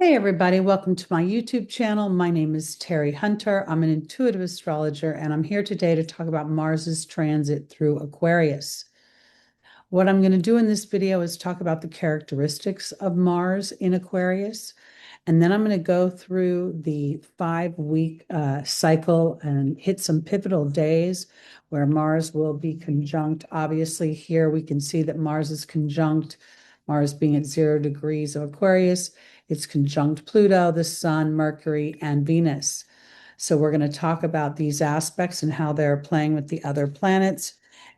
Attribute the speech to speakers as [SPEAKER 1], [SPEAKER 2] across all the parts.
[SPEAKER 1] Hey everybody, welcome to my YouTube channel. My name is Teri Hunter. I'm an intuitive astrologer, and I'm here today to talk about Mars's transit through Aquarius. What I'm going to do in this video is talk about the characteristics of Mars in Aquarius, and then I'm going to go through the 5-week cycle and hit some pivotal days where Mars will be conjunct. Obviously, here we can see that Mars is conjunct, Mars being at 0 degrees of Aquarius. It's conjunct Pluto, the Sun, Mercury, and Venus. So we're going to talk about these aspects and how they're playing with the other planets.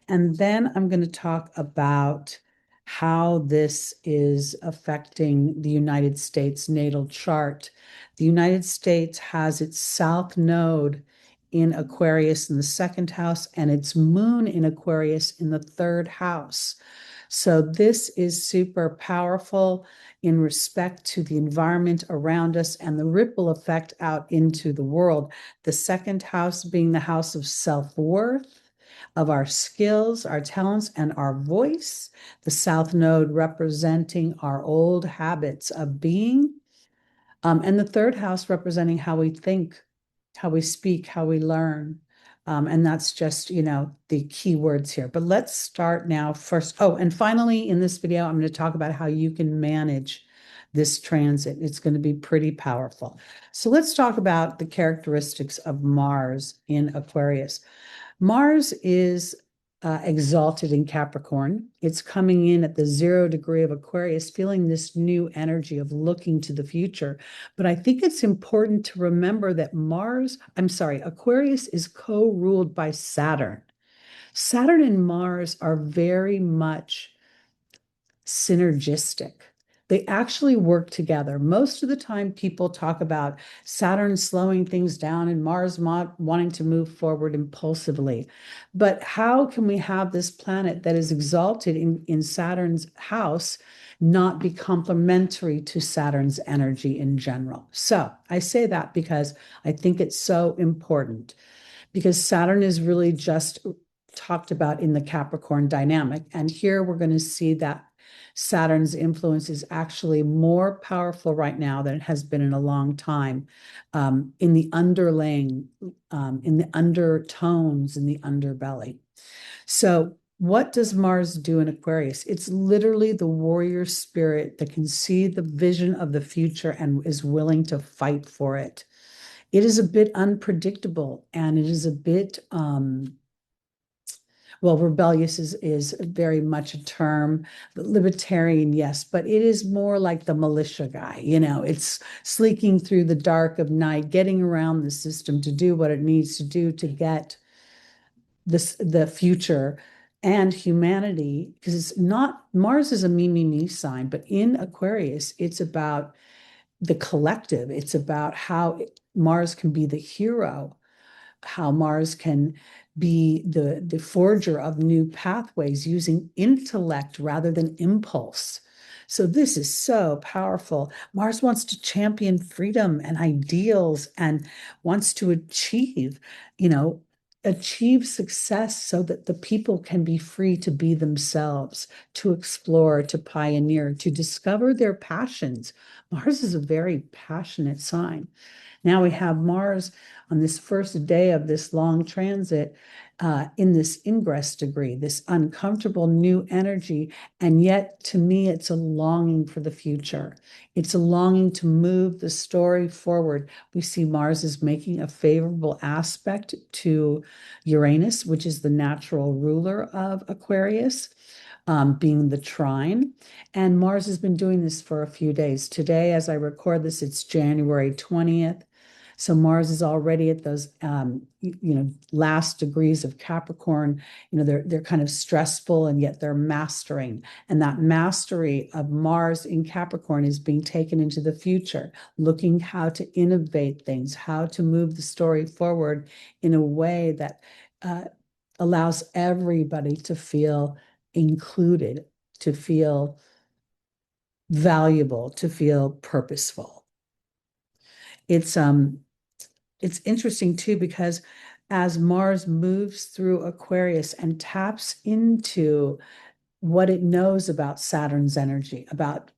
[SPEAKER 1] And then I'm going to talk about how this is affecting the United States natal chart. The United States has its south node in Aquarius in the second house and its moon in Aquarius in the third house. So this is super powerful in respect to the environment around us and the ripple effect out into the world. The second house being the house of self-worth, of our skills, our talents, and our voice. The south node representing our old habits of being. And the third house representing how we think, how we speak, how we learn. And that's just, the key words here. But let's start now first. Oh, and finally, in this video, I'm going to talk about how you can manage this transit. It's going to be pretty powerful. So let's talk about the characteristics of Mars in Aquarius. Mars is exalted in Capricorn. It's coming in at the 0 degree of Aquarius, feeling this new energy of looking to the future. But I think it's important to remember that Aquarius is co-ruled by Saturn. Saturn and Mars are very much synergistic. They actually work together. Most of the time, people talk about Saturn slowing things down and Mars wanting to move forward impulsively. But how can we have this planet that is exalted in Saturn's house not be complementary to Saturn's energy in general? So I say that because I think it's so important, because Saturn is really just talked about in the Capricorn dynamic. And here we're going to see that Saturn's influence is actually more powerful right now than it has been in a long time, in the underlaying, in the undertones, in the underbelly. So what does Mars do in Aquarius? It's literally the warrior spirit that can see the vision of the future and is willing to fight for it. It is a bit unpredictable, and it is a bit well, rebellious is very much a term. Libertarian, yes, but it is more like the militia guy. It's sleeking through the dark of night, getting around the system to do what it needs to do to get the future and humanity. Because it's not, Mars is a me sign, but in Aquarius, it's about the collective. It's about how Mars can be the hero, how Mars can be the forger of new pathways using intellect rather than impulse. So this is so powerful. Mars wants to champion freedom and ideals and wants to achieve success so that the people can be free to be themselves, to explore, to pioneer, to discover their passions. Mars is a very passionate sign. Now we have Mars on this first day of this long transit in this ingress degree, this uncomfortable new energy. And yet, to me, it's a longing for the future. It's a longing to move the story forward. We see Mars is making a favorable aspect to Uranus, which is the natural ruler of Aquarius. Being the trine. And Mars has been doing this for a few days. Today, as I record this, it's January 20th. So Mars is already at those, last degrees of Capricorn. They're kind of stressful, and yet they're mastering. And that mastery of Mars in Capricorn is being taken into the future, looking how to innovate things, how to move the story forward in a way that allows everybody to feel included, to feel valuable, to feel purposeful. It's interesting too, because as Mars moves through Aquarius and taps into what it knows about Saturn's energy, about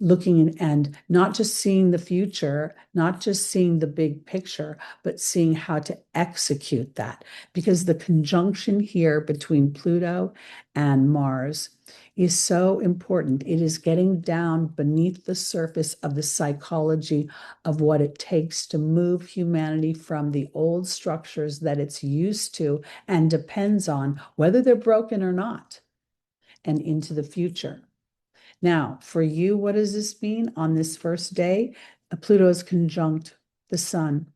[SPEAKER 1] looking and not just seeing the future, not just seeing the big picture, but seeing how to execute that. Because the conjunction here between Pluto and Mars is so important. It is getting down beneath the surface of the psychology of what it takes to move humanity from the old structures that it's used to and depends on, whether they're broken or not, and into the future. Now, for you, what does this mean? On this first day, Pluto is conjunct the sun.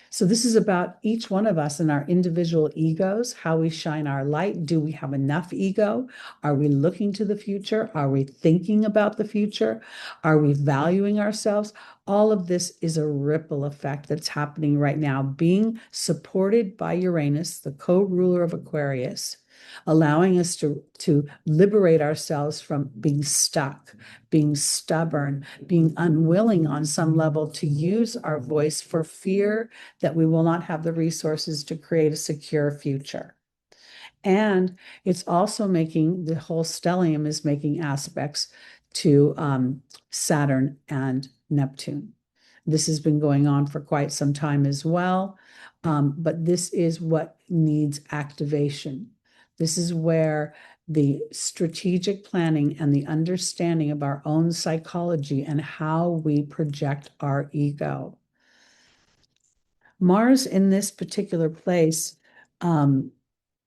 [SPEAKER 1] So this is about each one of us and our individual egos, how we shine our light. Do we have enough ego? Are we looking to the future? Are we thinking about the future? Are we valuing ourselves? All of this is a ripple effect that's happening right now, being supported by Uranus, the co-ruler of Aquarius, allowing us to liberate ourselves from being stuck, being stubborn, being unwilling on some level to use our voice for fear that we will not have the resources to create a secure future. And it's also making, the whole stellium is making aspects to Saturn and Neptune. This has been going on for quite some time as well, but this is what needs activation. This is where the strategic planning and the understanding of our own psychology and how we project our ego. Mars in this particular place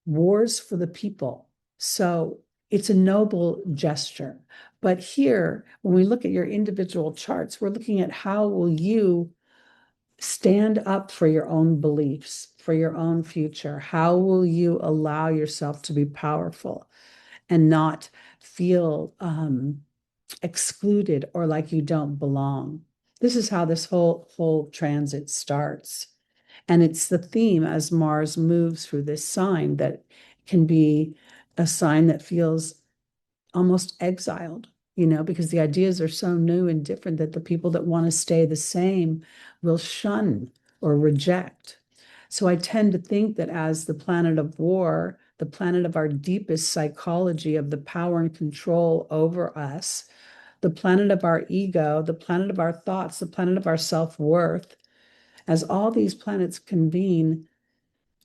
[SPEAKER 1] wars for the people. So it's a noble gesture. But here, when we look at your individual charts, we're looking at how will you stand up for your own beliefs, for your own future? How will you allow yourself to be powerful and not feel excluded or like you don't belong? This is how this whole transit starts. And it's the theme as Mars moves through this sign that can be a sign that feels almost exiled, because the ideas are so new and different that the people that want to stay the same will shun or reject. So I tend to think that as the planet of war, the planet of our deepest psychology, of the power and control over us, the planet of our ego, the planet of our thoughts, the planet of our self-worth, as all these planets convene,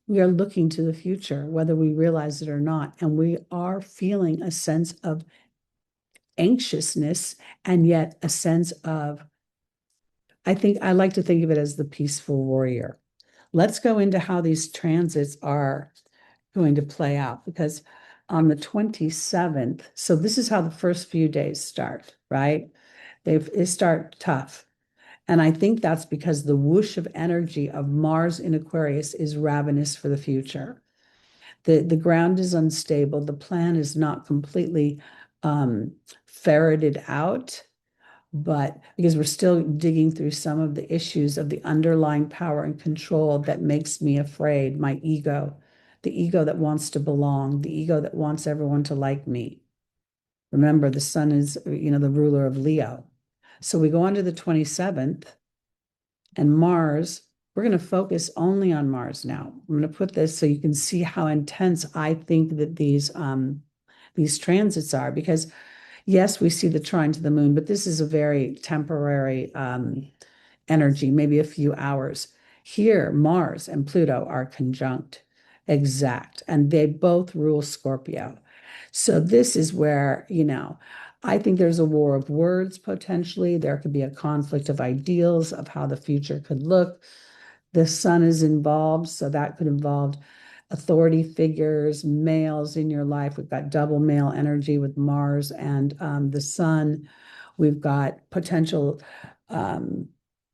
[SPEAKER 1] we are looking to the future, whether we realize it or not. And we are feeling a sense of anxiousness and yet a sense of, I like to think of it as the peaceful warrior. Let's go into how these transits are going to play out, because on the 27th, so this is how the first few days start, right? They start tough. And I think that's because the whoosh of energy of Mars in Aquarius is ravenous for the future. The ground is unstable. The plan is not completely ferreted out, but because we're still digging through some of the issues of the underlying power and control that makes me afraid, my ego, the ego that wants to belong, the ego that wants everyone to like me. Remember, the sun is, the ruler of Leo. So we go on to the 27th, and Mars, we're going to focus only on Mars now. I'm going to put this so you can see how intense I think that these transits are, because yes, we see the trine to the moon, but this is a very temporary energy, maybe a few hours. Here, Mars and Pluto are conjunct, exact, and they both rule Scorpio. So this is where, I think there's a war of words potentially. There could be a conflict of ideals of how the future could look. The sun is involved, so that could involve authority figures, males in your life. We've got double male energy with Mars and the sun. We've got potential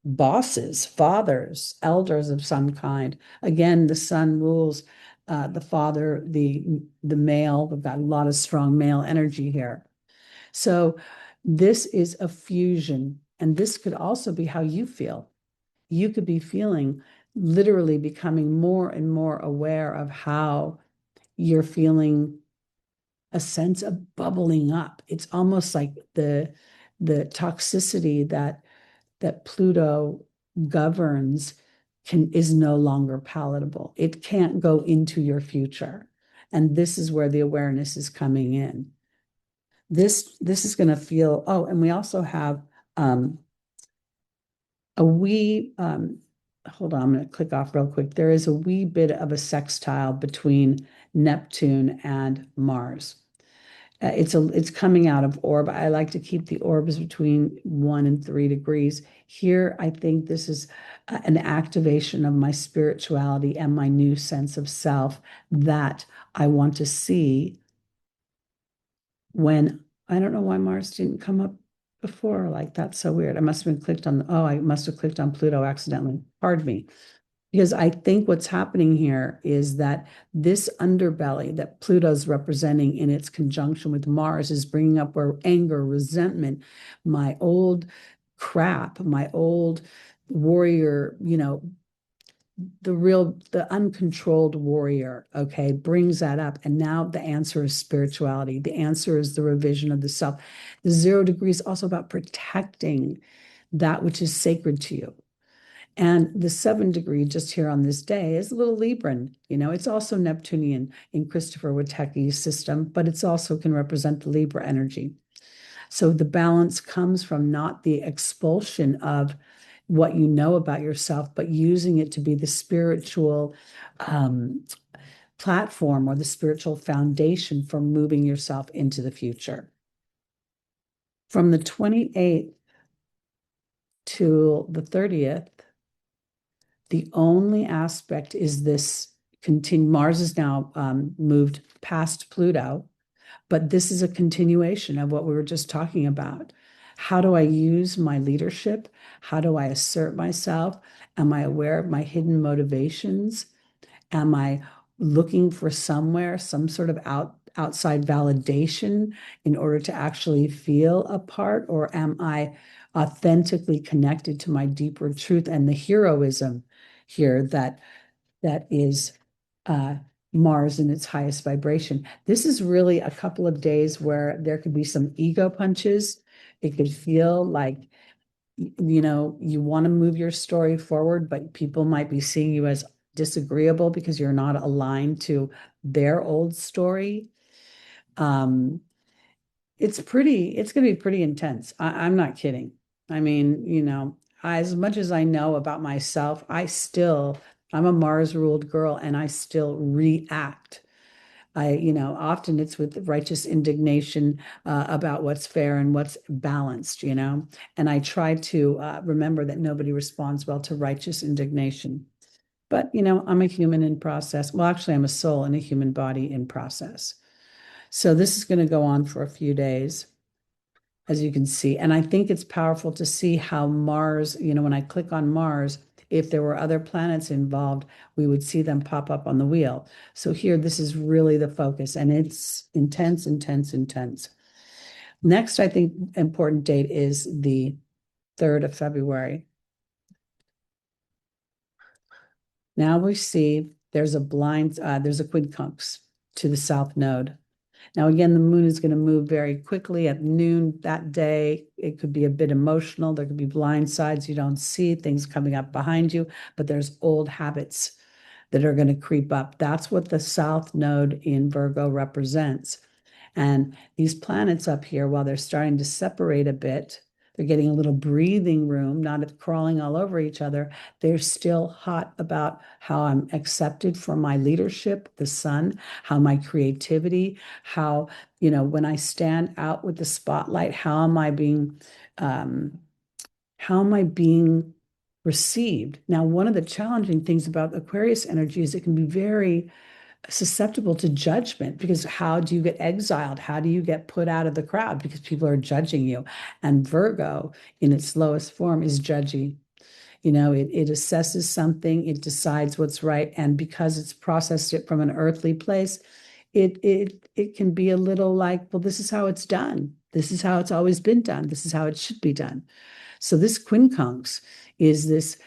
[SPEAKER 1] bosses, fathers, elders of some kind. Again, the sun rules the father, the male. We've got a lot of strong male energy here. So this is a fusion, and this could also be how you feel. You could be feeling, literally becoming more and more aware of how you're feeling a sense of bubbling up. It's almost like the toxicity that Pluto governs is no longer palatable. It can't go into your future. And this is where the awareness is coming in. This is going to feel, oh, and we also have a wee, hold on, I'm going to click off real quick. There is a wee bit of a sextile between Neptune and Mars. It's coming out of orb. I like to keep the orbs between 1 and 3 degrees. Here, I think this is an activation of my spirituality and my new sense of self that I want to see when I don't know why Mars didn't come up before. Like, that's so weird. I must have been clicked on, oh, I must have clicked on Pluto accidentally. Pardon me. Because I think what's happening here is that this underbelly that Pluto's representing in its conjunction with Mars is bringing up where anger, resentment, my old crap, my old warrior, the uncontrolled warrior, okay, brings that up. And now the answer is spirituality. The answer is the revision of the self. The 0 degree is also about protecting that which is sacred to you. And the 7 degree just here on this day is a little Libran. It's also Neptunian in Christopher Witecki's system, but it's also can represent the Libra energy. So the balance comes from not the expulsion of what you know about yourself, but using it to be the spiritual platform or the spiritual foundation for moving yourself into the future. From the 28th to the 30th, the only aspect is this Mars is now moved past Pluto, but this is a continuation of what we were just talking about. How do I use my leadership? How do I assert myself? Am I aware of my hidden motivations? Am I looking for some sort of outside validation in order to actually feel a part? Or am I authentically connected to my deeper truth and the heroism here that is Mars in its highest vibration? This is really a couple of days where there could be some ego punches. It could feel like, you want to move your story forward, but people might be seeing you as disagreeable because you're not aligned to their old story. It's going to be pretty intense. I'm not kidding. I mean, as much as I know about myself, I'm a Mars ruled girl and I still react. Often it's with righteous indignation about what's fair and what's balanced, and I try to remember that nobody responds well to righteous indignation. But, I'm a human in process. Well, actually, I'm a soul in a human body in process. So this is going to go on for a few days, as you can see. And I think it's powerful to see how Mars, when I click on Mars, if there were other planets involved, we would see them pop up on the wheel. So here, this is really the focus, and it's intense, intense, intense. Next, I think important date is the 3rd of February. Now we see there's a quincunx to the south node. Now, again, the moon is going to move very quickly at noon that day. It could be a bit emotional. There could be blind sides you don't see, things coming up behind you, but there's old habits that are going to creep up. That's what the south node in Virgo represents. And these planets up here, while they're starting to separate a bit, they're getting a little breathing room, not crawling all over each other. They're still hot about how I'm accepted for my leadership, the sun, how my creativity, how, when I stand out with the spotlight, how am I being received? Now, one of the challenging things about Aquarius energy is it can be very susceptible to judgment, because how do you get exiled? How do you get put out of the crowd? Because people are judging you. And Virgo, in its lowest form, is judgy. It assesses something, it decides what's right. And because it's processed it from an earthly place, it can be a little like, well, this is how it's done. This is how it's always been done. This is how it should be done. So this quincunx is this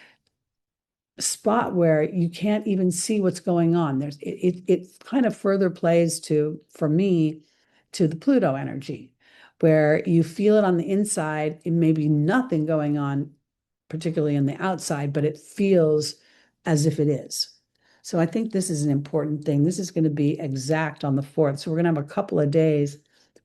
[SPEAKER 1] spot where you can't even see what's going on. It kind of further plays for me, to the Pluto energy, where you feel it on the inside. It may be nothing going on, particularly in the outside, but it feels as if it is. So I think this is an important thing. This is going to be exact on the 4th. So we're going to have a couple of days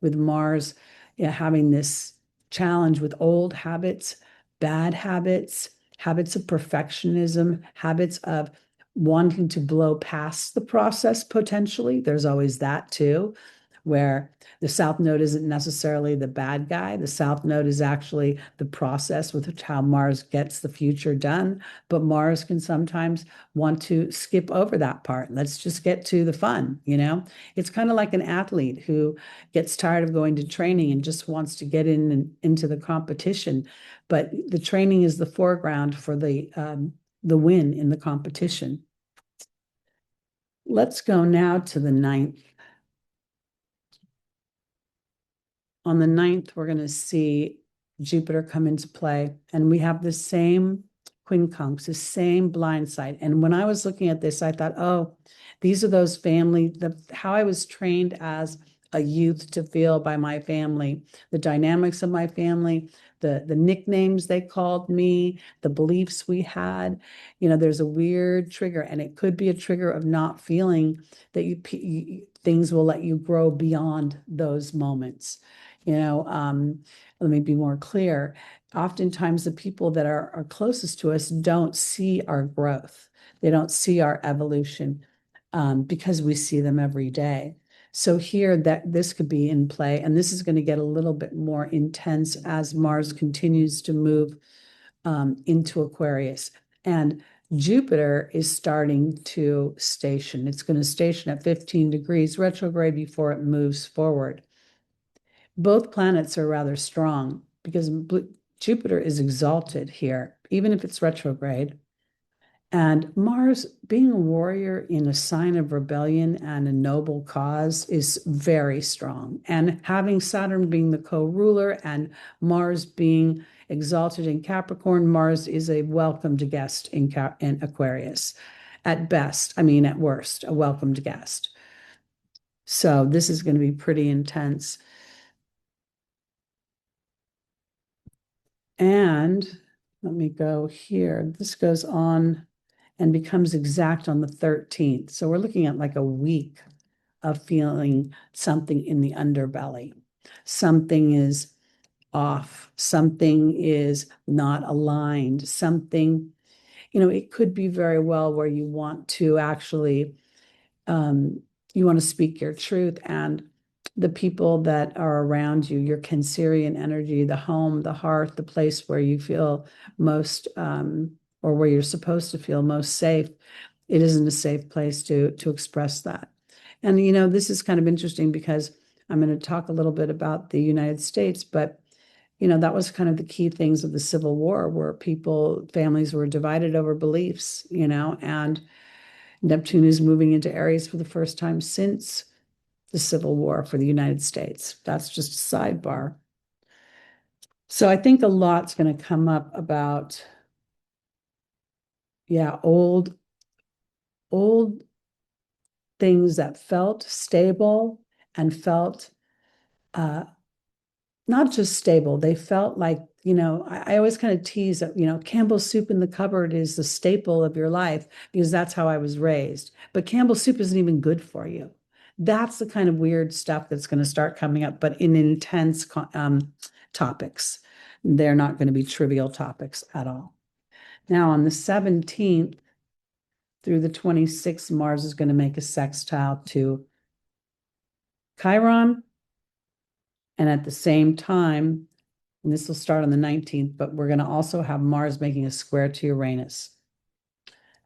[SPEAKER 1] with Mars, having this challenge with old habits, bad habits, habits of perfectionism, habits of wanting to blow past the process potentially. There's always that too, where the South Node isn't necessarily the bad guy. The South Node is actually the process with how Mars gets the future done. But Mars can sometimes want to skip over that part. Let's just get to the fun, It's kind of like an athlete who gets tired of going to training and just wants to get into the competition. But the training is the foreground for the win in the competition. Let's go now to the 9th. On the 9th, we're going to see Jupiter come into play, and we have the same quincunx, the same blind side. And when I was looking at this, I thought, oh, these are those how I was trained as a youth to feel by my family, the dynamics of my family, the nicknames they called me, the beliefs we had. There's a weird trigger, and it could be a trigger of not feeling that things will let you grow beyond those moments. Let me be more clear. Oftentimes, the people that are closest to us don't see our growth. They don't see our evolution because we see them every day. So here, that this could be in play, and this is going to get a little bit more intense as Mars continues to move into Aquarius. And Jupiter is starting to station. It's going to station at 15 degrees retrograde before it moves forward. Both planets are rather strong because Jupiter is exalted here, even if it's retrograde. And Mars, being a warrior in a sign of rebellion and a noble cause, is very strong. And having Saturn being the co-ruler and Mars being exalted in Capricorn, Mars is a welcomed guest in Aquarius. At best, at worst, a welcomed guest. So this is going to be pretty intense. And let me go here. This goes on and becomes exact on the 13th. So we're looking at like a week of feeling something in the underbelly. Something is off. Something is not aligned. Something, it could be very well where you want to actually, you want to speak your truth, and the people that are around you, your Cancerian energy, the home, the hearth, the place where you feel most, or where you're supposed to feel most safe, it isn't a safe place to express that. And, this is kind of interesting because I'm going to talk a little bit about the United States, but, that was kind of the key things of the Civil War, where families were divided over beliefs, and Neptune is moving into Aries for the first time since the Civil War for the United States. That's just a sidebar. So I think a lot's going to come up about, old things that felt stable and felt not just stable. They felt like, I always kind of tease that, Campbell's soup in the cupboard is the staple of your life because that's how I was raised. But Campbell's soup isn't even good for you. That's the kind of weird stuff that's going to start coming up, but in intense topics. They're not going to be trivial topics at all. Now, on the 17th through the 26th, Mars is going to make a sextile to Chiron. And at the same time, and this will start on the 19th, but we're going to also have Mars making a square to Uranus.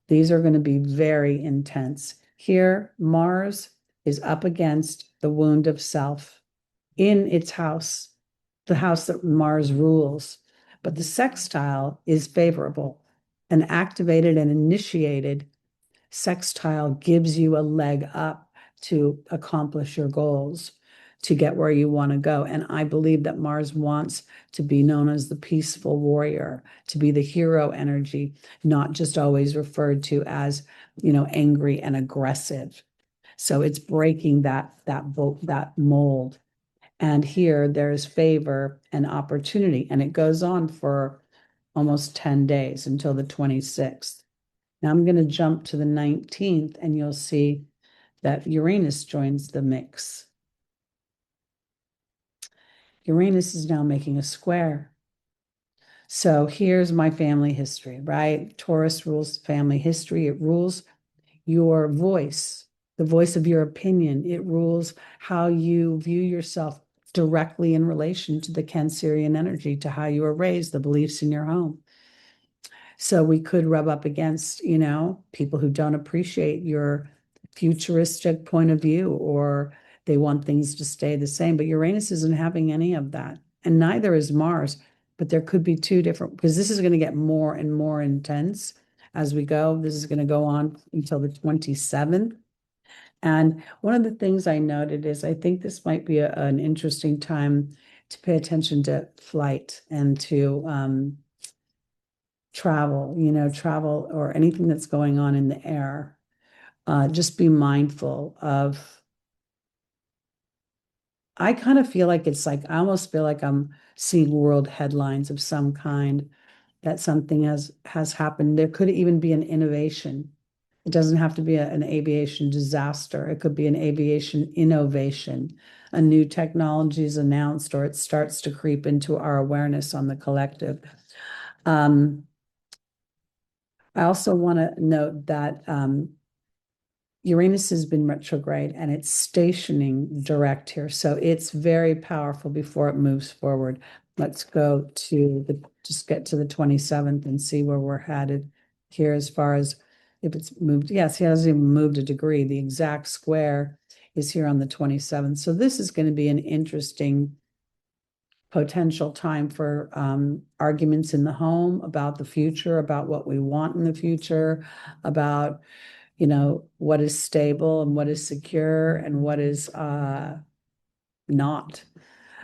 [SPEAKER 1] These are going to be very intense. Here, Mars is up against the wound of self in its house, the house that Mars rules. But the sextile is favorable. An activated and initiated sextile gives you a leg up to accomplish your goals, to get where you want to go. And I believe that Mars wants to be known as the peaceful warrior, to be the hero energy, not just always referred to as, angry and aggressive. So it's breaking that mold. And here there's favor and opportunity, and it goes on for almost 10 days until the 26th. Now I'm going to jump to the 19th, and you'll see that Uranus joins the mix. Uranus is now making a square. So here's my family history, right? Taurus rules family history. It rules your voice, the voice of your opinion. It rules how you view yourself directly in relation to the Cancerian energy, to how you were raised, the beliefs in your home. So we could rub up against, people who don't appreciate your futuristic point of view, or they want things to stay the same. But Uranus isn't having any of that. And neither is Mars. But there could be two different, because this is going to get more and more intense as we go. This is going to go on until the 27th. And one of the things I noted is I think this might be an interesting time to pay attention to flight and to travel or anything that's going on in the air. Just be mindful of. I kind of feel like I almost feel like I'm seeing world headlines of some kind, that something has happened. There could even be an innovation. It doesn't have to be an aviation disaster. It could be an aviation innovation. A new technology is announced, or it starts to creep into our awareness on the collective. I also want to note that Uranus has been retrograde and it's stationing direct here. So it's very powerful before it moves forward. Let's go to just get to the 27th and see where we're headed here as far as if it's moved. Yes, he hasn't even moved a degree. The exact square is here on the 27th. So this is going to be an interesting potential time for arguments in the home about the future, about what we want in the future, about what is stable and what is secure and what is not.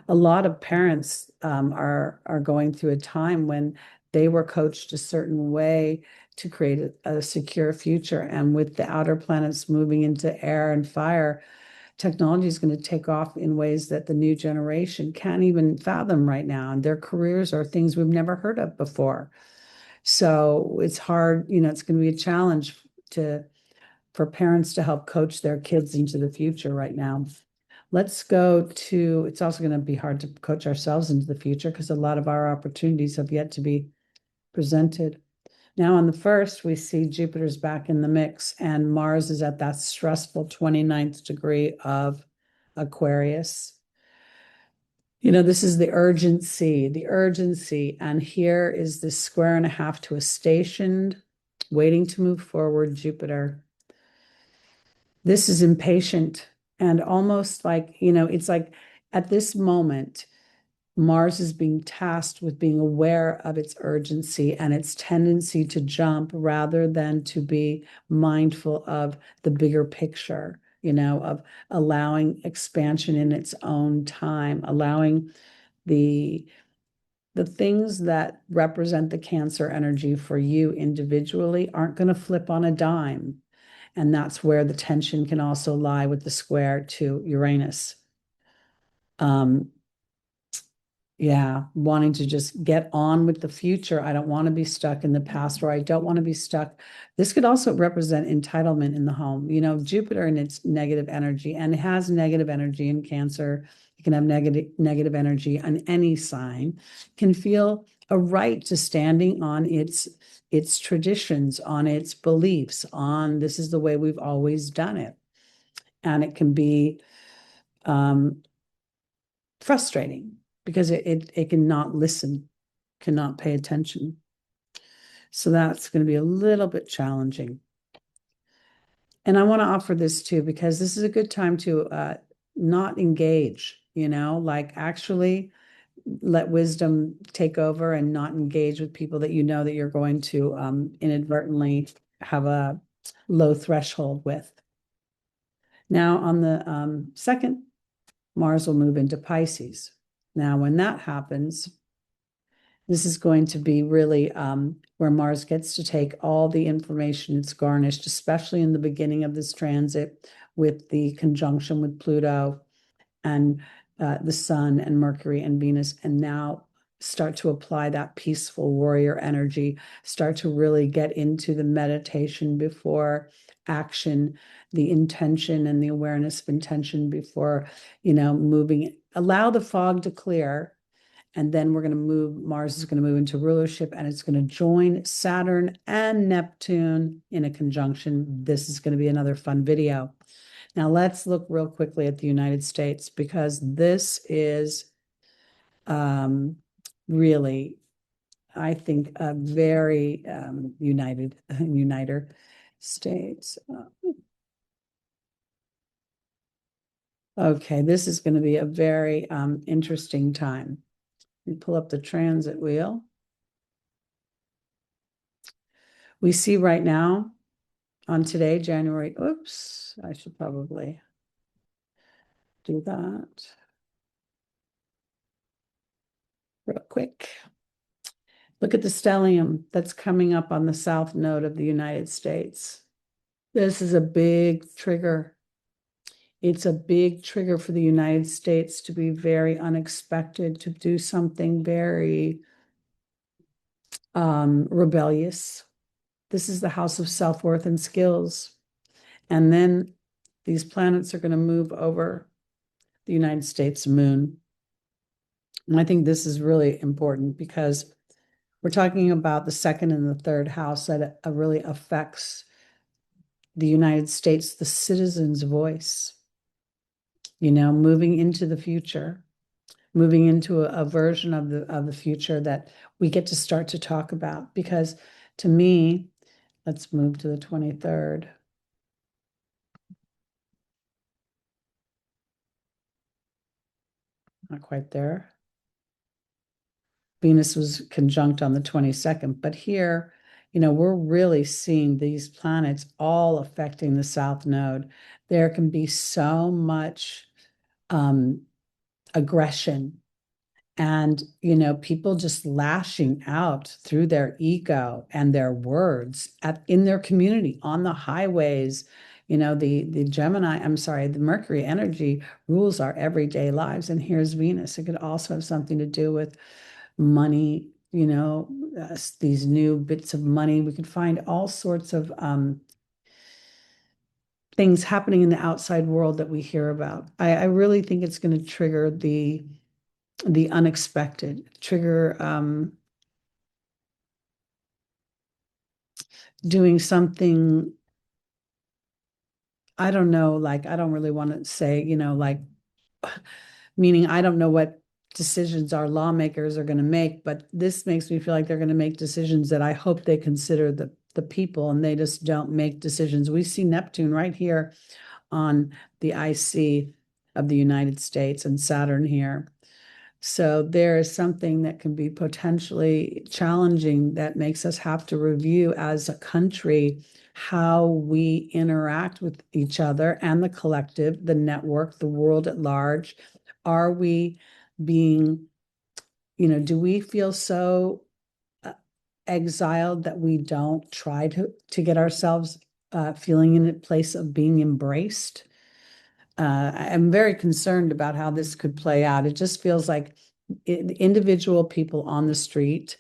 [SPEAKER 1] A lot of parents are going through a time when they were coached a certain way to create a secure future. And with the outer planets moving into air and fire, technology is going to take off in ways that the new generation can't even fathom right now. And their careers are things we've never heard of before. So it's hard, it's going to be a challenge for parents to help coach their kids into the future right now. Let's go to, it's also going to be hard to coach ourselves into the future because a lot of our opportunities have yet to be presented. Now on the 1st, we see Jupiter's back in the mix and Mars is at that stressful 29th degree of Aquarius. This is the urgency. And here is this square and a half to a stationed, waiting to move forward Jupiter. This is impatient and almost like, it's like at this moment, Mars is being tasked with being aware of its urgency and its tendency to jump rather than to be mindful of the bigger picture, of allowing expansion in its own time, allowing the things that represent the Cancer energy for you individually aren't going to flip on a dime. And that's where the tension can also lie with the square to Uranus. Wanting to just get on with the future. I don't want to be stuck in the past, or I don't want to be stuck. This could also represent entitlement in the home. Jupiter in its negative energy, and it has negative energy in Cancer. It can have negative energy on any sign, can feel a right to standing on its traditions, on its beliefs, on this is the way we've always done it. And it can be frustrating because it cannot listen, cannot pay attention. So that's going to be a little bit challenging. And I want to offer this too, because this is a good time to not engage, like actually let wisdom take over and not engage with people that that you're going to inadvertently have a low threshold with. Now on the 2nd, Mars will move into Pisces. Now, when that happens, this is going to be really where Mars gets to take all the information it's garnished, especially in the beginning of this transit with the conjunction with Pluto and the Sun and Mercury and Venus, and now start to apply that peaceful warrior energy, start to really get into the meditation before action, the intention and the awareness of intention before, moving. Allow the fog to clear. And then we're going to move, Mars is going to move into rulership and it's going to join Saturn and Neptune in a conjunction. This is going to be another fun video. Now let's look real quickly at the United States because this is really, I think, a very uniter states. Okay, this is going to be a very interesting time. We pull up the transit wheel. We see right now on today, January, oops, I should probably do that real quick. Look at the stellium that's coming up on the south node of the United States. This is a big trigger. It's a big trigger for the United States to be very unexpected, to do something very rebellious. This is the house of self-worth and skills. And then these planets are going to move over the United States moon. And I think this is really important because we're talking about the second and the third house that really affects the United States, the citizen's voice, moving into the future, moving into a version of the future that we get to start to talk about. Because to me, let's move to the 23rd. Not quite there. Venus was conjunct on the 22nd, but here, we're really seeing these planets all affecting the South Node. There can be so much aggression and, people just lashing out through their ego and their words in their community, on the highways. The Gemini, the Mercury energy rules our everyday lives. And here's Venus. It could also have something to do with money, these new bits of money. We could find all sorts of things happening in the outside world that we hear about. I really think it's going to trigger the unexpected, trigger doing something, I don't know, like, I don't really want to say, like, meaning I don't know what decisions our lawmakers are going to make, but this makes me feel like they're going to make decisions that I hope they consider the people and they just don't make decisions. We see Neptune right here on the IC of the United States and Saturn here. So there is something that can be potentially challenging that makes us have to review as a country how we interact with each other and the collective, the network, the world at large. Are we being, do we feel so exiled that we don't try to get ourselves feeling in a place of being embraced? I'm very concerned about how this could play out. It just feels like individual people on the street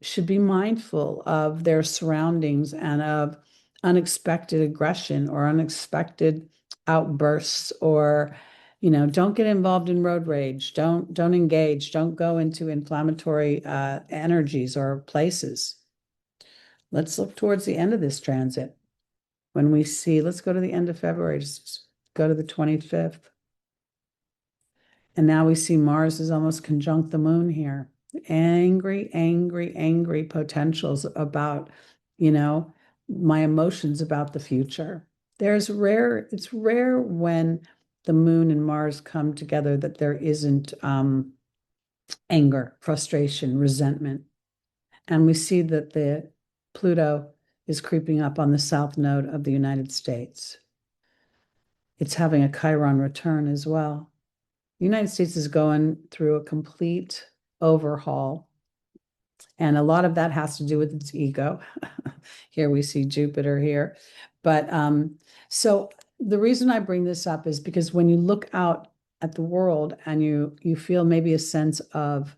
[SPEAKER 1] should be mindful of their surroundings and of unexpected aggression or unexpected outbursts, or don't get involved in road rage, don't engage, don't go into inflammatory energies or places. Let's look towards the end of this transit. When we see, let's go to the end of February, just go to the 25th. And now we see Mars is almost conjunct the moon here. Angry, angry, angry potentials about, my emotions about the future. It's rare when the moon and Mars come together that there isn't anger, frustration, resentment. And we see that the Pluto is creeping up on the south node of the United States. It's having a Chiron return as well. The United States is going through a complete overhaul. And a lot of that has to do with its ego. Here we see Jupiter here. But so the reason I bring this up is because when you look out at the world and you feel maybe a sense of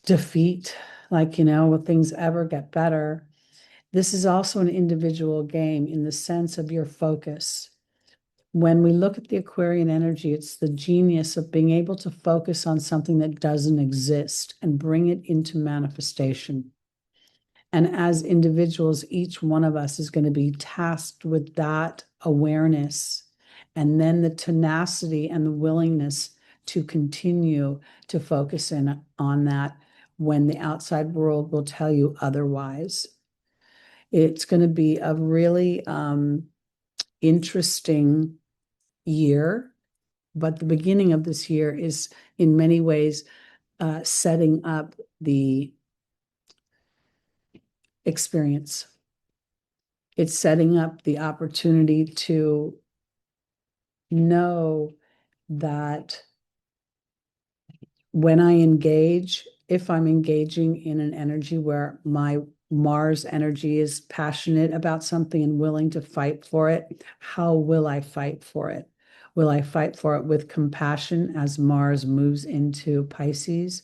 [SPEAKER 1] defeat, like, will things ever get better? This is also an individual game in the sense of your focus. When we look at the Aquarian energy, it's the genius of being able to focus on something that doesn't exist and bring it into manifestation. And as individuals, each one of us is going to be tasked with that awareness and then the tenacity and the willingness to continue to focus in on that when the outside world will tell you otherwise. It's going to be a really interesting year, but the beginning of this year is in many ways setting up the experience. It's setting up the opportunity to know that when I engage, if I'm engaging in an energy where my Mars energy is passionate about something and willing to fight for it, how will I fight for it? Will I fight for it with compassion as Mars moves into Pisces?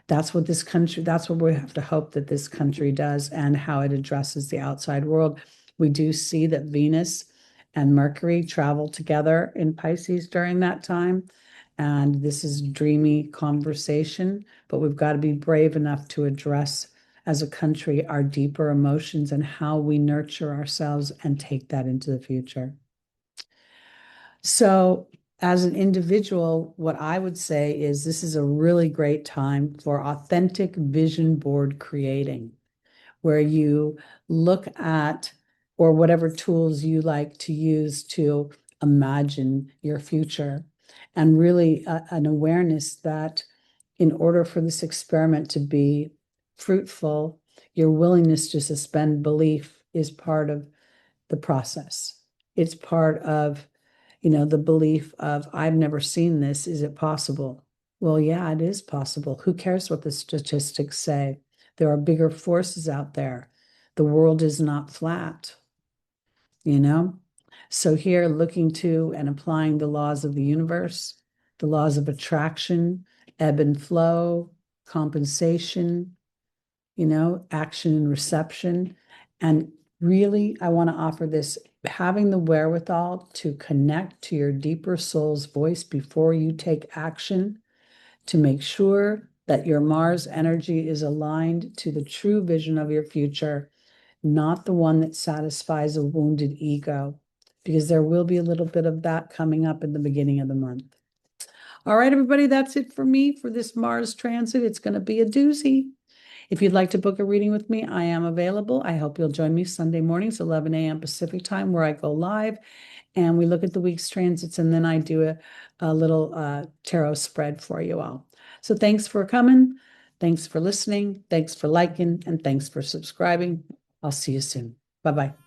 [SPEAKER 1] That's what this country, that's what we have to hope that this country does and how it addresses the outside world. We do see that Venus and Mercury travel together in Pisces during that time. And this is dreamy conversation, but we've got to be brave enough to address as a country our deeper emotions and how we nurture ourselves and take that into the future. So, as an individual, what I would say is this is a really great time for authentic vision board creating, where you look at or whatever tools you like to use to imagine your future, and really an awareness that in order for this experiment to be fruitful, your willingness to suspend belief is part of the process. It's part of the belief of, I've never seen this. Is it possible? Well, yeah, it is possible. Who cares what the statistics say? There are bigger forces out there. The world is not flat, you know? So here, looking to and applying the laws of the universe, the laws of attraction, ebb and flow, compensation, action and reception. And really, I want to offer this having the wherewithal to connect to your deeper soul's voice before you take action, to make sure that your Mars energy is aligned to the true vision of your future, not the one that satisfies a wounded ego, because there will be a little bit of that coming up in the beginning of the month. All right, everybody, that's it for me for this Mars transit. It's going to be a doozy. If you'd like to book a reading with me, I am available. I hope you'll join me Sunday mornings, 11 a.m. Pacific time, where I go live and we look at the week's transits, and then I do a little tarot spread for you all. So thanks for coming. Thanks for listening. Thanks for liking, and thanks for subscribing. I'll see you soon. Bye-bye.